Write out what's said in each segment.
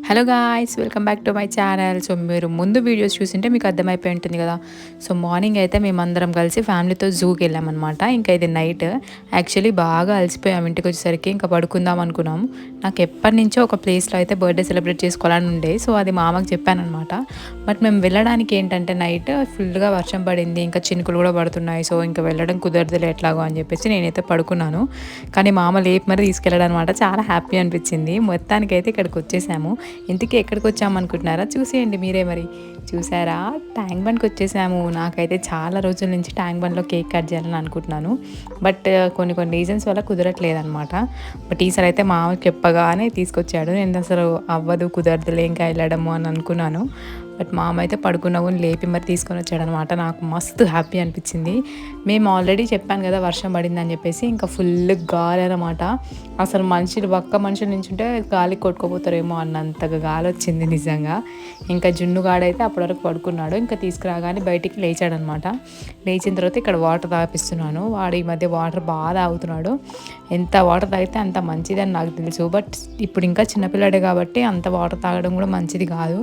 Hello guys, welcome back to my channel. So మీరు ముందు videos చూసింటే మీకు అర్థమైపోయి ఉంటుంది కదా. సో మార్నింగ్ అయితే మేమందరం కలిసి ఫ్యామిలీతో జూకి వెళ్ళామన్నమాట. ఇంకా ఇది నైట్ యాక్చువల్లీ బాగా అలసిపోయాం. ఇంటికి వచ్చేసరికి ఇంకా పడుకుందాం అనుకున్నాం. నాకు ఎప్పటి నుంచో ఒక ప్లేస్లో అయితే బర్త్డే సెలబ్రేట్ చేసుకోవాలని ఉండే. సో అది మా అమ్మకి చెప్పానమాట. బట్ మేము వెళ్ళడానికి ఏంటంటే నైట్ ఫుల్గా వర్షం పడింది, ఇంకా చినుకులు కూడా పడుతున్నాయి. సో ఇంకా వెళ్ళడం కుదరదులే ఎట్లాగో అని చెప్పేసి నేనైతే పడుకున్నాను. కానీ మా అమ్మ లేపు మరి తీసుకెళ్ళడం అనమాట. చాలా హ్యాపీ అనిపించింది. మొత్తానికైతే ఇక్కడికి వచ్చేసాము. ఇంతకీ ఎక్కడికి వచ్చామనుకుంటున్నారా? చూసేయండి మీరే. మరి చూసారా, ట్యాంక్ బండ్కి వచ్చేసాము. నాకైతే చాలా రోజుల నుంచి ట్యాంక్ బండ్లో కేక్ కట్ చేయాలని అనుకుంటున్నాను. బట్ కొన్ని రీజన్స్ వల్ల కుదరట్లేదు అనమాట. బట్ ఈసారి అయితే మా అమ్మకి చెప్పగానే తీసుకొచ్చాడు. నేను అసలు అవ్వదు, కుదరదులే ఇంకా వెళ్ళడము అని అనుకున్నాను. బట్ మా అమ్మ అయితే పడుకున్నావు లేపి మరి తీసుకొని వచ్చాడనమాట. నాకు మస్తు హ్యాపీ అనిపించింది. మేము ఆల్రెడీ చెప్పాను కదా వర్షం పడిందని చెప్పేసి, ఇంకా ఫుల్ గాలి అనమాట. అసలు మనుషులు నించుంటే గాలి కొట్టుకోపోతారేమో అన్నంతగా గాలి వచ్చింది నిజంగా. ఇంకా జున్నుగాడైతే అప్పటివరకు పడుకున్నాడు. ఇంకా తీసుకురాగానే బయటికి లేచాడనమాట. లేచిన తర్వాత ఇక్కడ వాటర్ తాపిస్తున్నాను. వాడు ఈ మధ్య వాటర్ బాగా తాగుతున్నాడు. ఎంత వాటర్ తాగితే అంత మంచిదని నాకు తెలుసు. బట్ ఇప్పుడు ఇంకా చిన్నపిల్లాడే కాబట్టి అంత వాటర్ తాగడం కూడా మంచిది కాదు.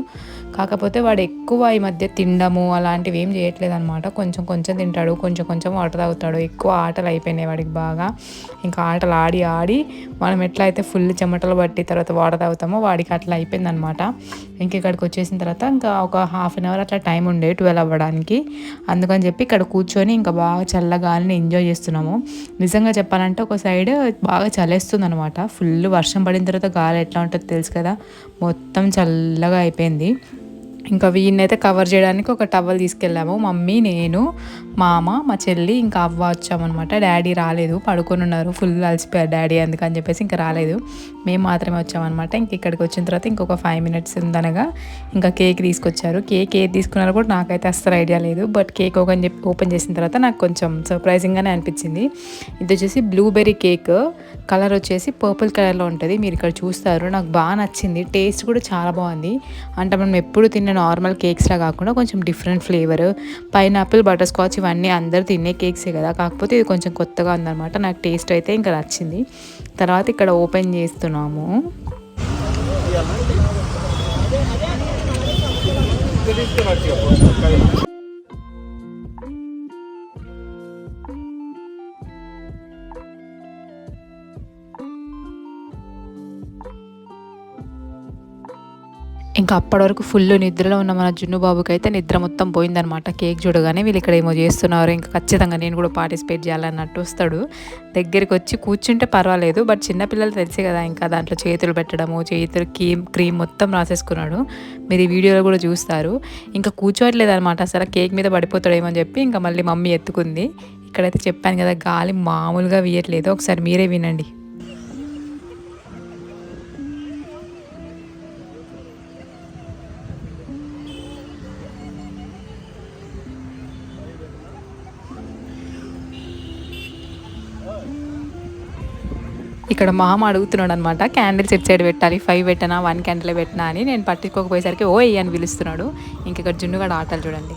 కాకపోతే వాడు ఎక్కువ ఈ మధ్య తినడము అలాంటివి ఏం చేయట్లేదు అనమాట. కొంచెం కొంచెం తింటాడు, కొంచెం వాటర్ తాగుతాడు. ఎక్కువ ఆటలు అయిపోయినాయి వాడికి బాగా. ఇంకా ఆటలు ఆడి ఆడి మనం ఎట్లా అయితే ఫుల్ చెమటలు పట్టి తర్వాత వాటర్ తాగుతామో వాడికి అట్లా అయిపోయిందనమాట. ఇంక ఇక్కడికి వచ్చేసిన తర్వాత ఇంకా ఒక హాఫ్ అన్ అవర్ అట్లా టైం ఉండే 12 అవ్వడానికి. అందుకని చెప్పి ఇక్కడ కూర్చొని ఇంకా బాగా చల్లగాలిని ఎంజాయ్ చేస్తున్నాము. నిజంగా చెప్పాలంటే ఒక సైడ్ బాగా చలేస్తుంది అనమాట. ఫుల్ వర్షం పడిన తర్వాత గాలి ఎట్లా ఉంటుందో తెలుసు కదా, మొత్తం చల్లగా అయిపోయింది. ఇంకా వీడినైతే కవర్ చేయడానికి ఒక టవల్ తీసుకెళ్ళాము. మమ్మీ, నేను, మా అమ్మ, మా చెల్లి, ఇంకా అవ్వ వచ్చామన్నమాట. డాడీ రాలేదు, పడుకొని ఉన్నారు. ఫుల్ అలసిపోయారు డాడీ, అందుకని చెప్పేసి ఇంకా రాలేదు. మేము మాత్రమే వచ్చామన్నమాట. ఇంక ఇక్కడికి వచ్చిన తర్వాత ఇంకొక 5 minutes ఉందనగా ఇంకా కేక్ తీసుకొచ్చారు. కేక్ ఏది తీసుకున్నారో కూడా నాకైతే అస్సలు ఐడియా లేదు. బట్ కేక్ ఓపెన్ చేసిన తర్వాత నాకు కొంచెం సర్ప్రైజింగ్గానే అనిపించింది. ఇది వచ్చేసి బ్లూబెర్రీ కేక్. కలర్ వచ్చేసి పర్పుల్ కలర్లో ఉంటుంది. మీరు ఇక్కడ చూస్తారు. నాకు బాగా నచ్చింది. టేస్ట్ కూడా చాలా బాగుంది. అంటే మనం ఎప్పుడు తిన్న నార్మల్ కేక్స్లా కాకుండా కొంచెం different flavour. Pineapple, butter scotch ఇవన్నీ అందరు తినే కేక్సే కదా, కాకపోతే ఇది కొంచెం కొత్తగా ఉందన్నమాట. నాకు టేస్ట్ అయితే ఇంకా నచ్చింది. తర్వాత ఇక్కడ ఓపెన్ చేస్తున్నాము. ఇంకా అప్పటి వరకు ఫుల్ నిద్రలో ఉన్న మన జున్ను బాబుకి అయితే నిద్ర మొత్తం పోయిందనమాట. కేక్ చూడగానే వీళ్ళు ఇక్కడ ఏమో చేస్తున్నారు, ఇంకా ఖచ్చితంగా నేను కూడా పార్టిసిపేట్ చేయాలన్నట్టు వస్తాడు. దగ్గరికి వచ్చి కూర్చుంటే పర్వాలేదు, బట్ చిన్నపిల్లలు తెలిసే కదా, ఇంకా దాంట్లో చేతులు పెట్టడము, చేతులు క్రీమ్ మొత్తం రాసేసుకున్నాడు. మీరు ఈ వీడియోలో కూడా చూస్తారు. ఇంకా కూర్చోవట్లేదు అనమాట. అసలు కేక్ మీద పడిపోతాడేమో అని చెప్పి ఇంకా మళ్ళీ మమ్మీ ఎత్తుకుంది. ఇక్కడైతే చెప్పాను కదా, గాలి మామూలుగా వీయట్లేదు. ఒకసారి మీరే వినండి. ఇక్కడ మామ అడుగుతున్నాడు అనమాట, క్యాండిల్స్ ఎట్ సైడ్ పెట్టాలి, 5 పెట్టనా 1 క్యాండిల్ పెట్టినా అని. నేను పట్టించుకోకపోయేసరికి ఓ అని పిలుస్తున్నాడు. ఇంక ఇక్కడ జున్నుగాడ ఆటలు చూడండి.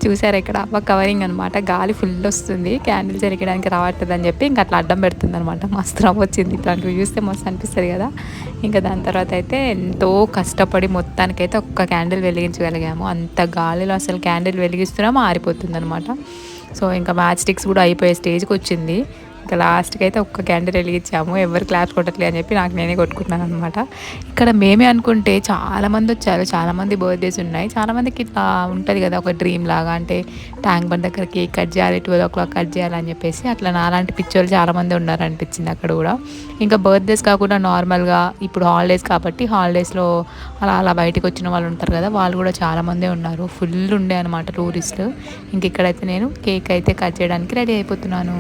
చూసారా, ఇక్కడ అవ్వ కవరింగ్ అనమాట. గాలి ఫుల్ వస్తుంది, క్యాండిల్స్ ఎరగడానికి రావట్లేదు అని చెప్పి ఇంకా అట్లా అడ్డం పెడుతుంది అనమాట. మస్తు నవ్వు వచ్చింది. ఇట్లాంటివి చూస్తే మస్తు అనిపిస్తుంది కదా. ఇంకా దాని తర్వాత అయితే ఎంతో కష్టపడి మొత్తానికైతే ఒక్క క్యాండిల్ వెలిగించగలిగాము. అంత గాలిలో అసలు క్యాండిల్ వెలిగిస్తున్నామో ఆరిపోతుంది అనమాట. సో ఇంకా మ్యాచ్ స్టిక్స్ కూడా అయిపోయే స్టేజ్కి వచ్చింది. ఇంకా లాస్ట్కి అయితే ఒక్క క్యాండిల్ వెలిగించాము. ఎవరు క్లాప్స్ కొట్టట్లే అని చెప్పి నాకు నేనే కొట్టుకున్నాను అనమాట. ఇక్కడ మేమే అనుకుంటే చాలామంది వచ్చారు, చాలామంది బర్త్డేస్ ఉన్నాయి. చాలామందికి ఇట్లా ఉంటుంది కదా ఒక డ్రీమ్ లాగా, అంటే ట్యాంక్ బండ్ దగ్గర కేక్ కట్ చేయాలి, 12 o'clock కట్ చేయాలని చెప్పేసి. అట్లా నాలాంటి పిచ్చోళ్ళు చాలామంది ఉన్నారనిపించింది అక్కడ కూడా. ఇంకా బర్త్డేస్ కాకుండా నార్మల్గా ఇప్పుడు హాలిడేస్ కాబట్టి హాలిడేస్లో అలా బయటకు వచ్చిన వాళ్ళు ఉంటారు కదా, వాళ్ళు కూడా చాలామందే ఉన్నారు. ఫుల్ ఉండే అనమాట టూరిస్టులు. ఇంక ఇక్కడైతే నేను కేక్ అయితే కట్ చేయడానికి రెడీ అయిపోతున్నాను.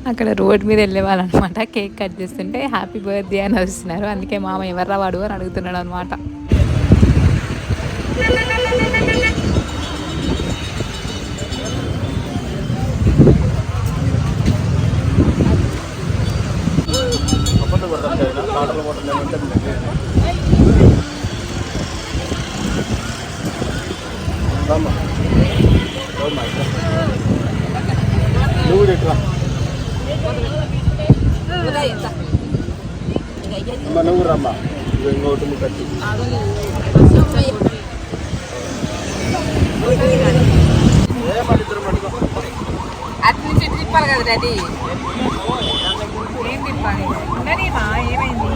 అక్కడ రోడ్ మీద వెళ్ళేవాళ్ళు అనమాట. కేక్ కట్ చేస్తుంటే హ్యాపీ బర్త్డే అని వస్తున్నారు. అందుకే మామ ఎవర్రా వాడు అని అడుగుతున్నాడు అనమాట. నువ్వు రమ్మా ఇంకోటి మీకు కట్టి అటు నుంచి ఇటు తిప్పాలి కదా డాడీ. ఏం తిప్పాలి? ఏమైంది?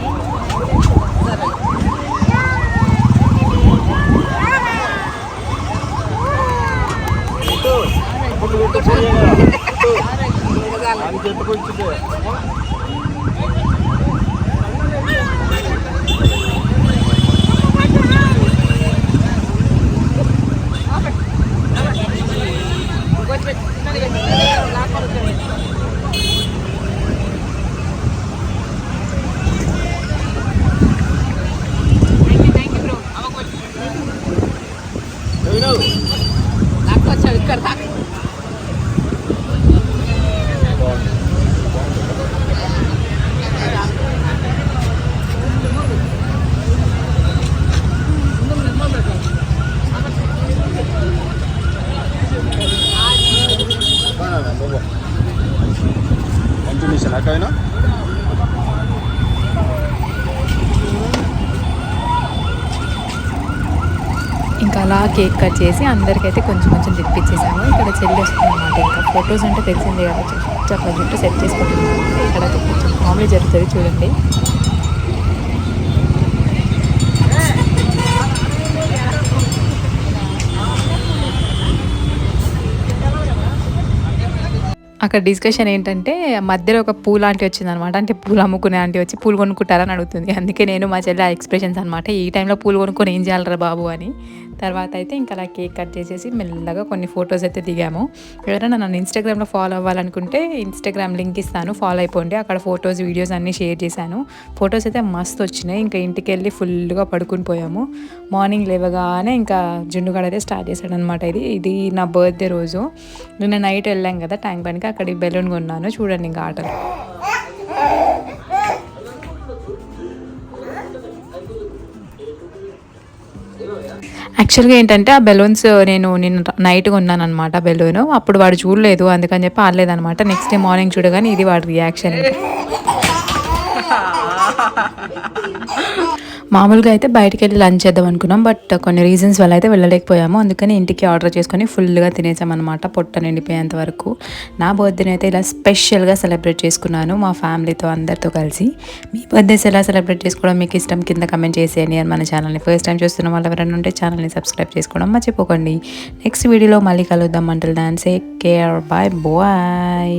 ఇక్కడ కంటిన్యూషన్ అక్కడైనా ఇంకా అలా కేక్ కట్ చేసి అందరికైతే కొంచెం కొంచెం తిప్పించేసాము. ఇక్కడ చెల్లి వస్తుంది అనమాట. ఇంకా ఫొటోస్ అంటే తెలిసిందే కదా, చుట్టూ చుట్టూ సెట్ చేసుకుంటున్నాము. ఇక్కడ కొంచెం కామెడీ జరుగుతుంది చూడండి. అక్కడ డిస్కషన్ ఏంటంటే మధ్యలో ఒక పూలు ఆంటీ వచ్చింది అనమాట. అంటే పూలు అమ్ముకునే ఆంటీ వచ్చి పూలు కొనుక్కుంటారని అడుగుతుంది. అందుకే నేను మా చెల్లి ఆ ఎక్స్ప్రెషన్స్ అనమాట, ఈ టైంలో పూలు కొనుక్కొని ఏం చేయాలరా బాబు అని. తర్వాత అయితే ఇంకా అలా కేక్ కట్ చేసేసి మెల్లగా కొన్ని ఫొటోస్ అయితే దిగాము. ఎవరైనా నన్ను ఇన్స్టాగ్రామ్లో ఫాలో అవ్వాలనుకుంటే ఇన్స్టాగ్రామ్ లింక్ ఇస్తాను, ఫాలో అయిపోండి. అక్కడ ఫొటోస్ వీడియోస్ అన్నీ షేర్ చేశాను. ఫొటోస్ అయితే మస్తు వచ్చినాయి. ఇంకా ఇంటికి వెళ్ళి ఫుల్గా పడుకుని పోయాము. మార్నింగ్ లేవగానే ఇంకా జున్నుగాడు అయితే స్టార్ట్ చేశాడనమాట. ఇది నా బర్త్డే రోజు. నిన్న నైట్ వెళ్ళాం కదా ట్యాంక్ బండ్కి, అక్కడికి బెలూన్ కొన్నాను చూడండి. ఇంకా ఆటలు యాక్చువల్గా ఏంటంటే ఆ బెలూన్స్ నేను నైట్ కొన్నాను అనమాట. బెలూన్ అప్పుడు వాడు చూడలేదు, అందుకని చెప్పి ఆడలేదనమాట. నెక్స్ట్ డే మార్నింగ్ చూడగానే ఇది వాడి రియాక్షన్. మామూలుగా అయితే బయటికి వెళ్ళి లంచ్ చేద్దాం అనుకున్నాం, బట్ కొన్ని రీజన్స్ వల్ల అయితే వెళ్ళలేకపోయాము. అందుకని ఇంటికి ఆర్డర్ చేసుకొని ఫుల్గా తినేసామన్నమాట, పొట్ట నిండిపోయేంత వరకు. నా బర్త్డేని అయితే ఇలా స్పెషల్గా సెలబ్రేట్ చేసుకున్నాను మా ఫ్యామిలీతో అందరితో కలిసి. మీ బర్త్డేస్ ఎలా సెలబ్రేట్ చేసుకోవడం మీకు ఇష్టం కింద కమెంట్ చేసేయండి. అని మన ఛానల్ని ఫస్ట్ టైం చూస్తున్న వాళ్ళు ఎవరైనా ఉంటే ఛానల్ని సబ్స్క్రైబ్ చేసుకోవడం మర్చిపోకండి. నెక్స్ట్ వీడియోలో మళ్ళీ కలుద్దాం. Until then take care, bye bye.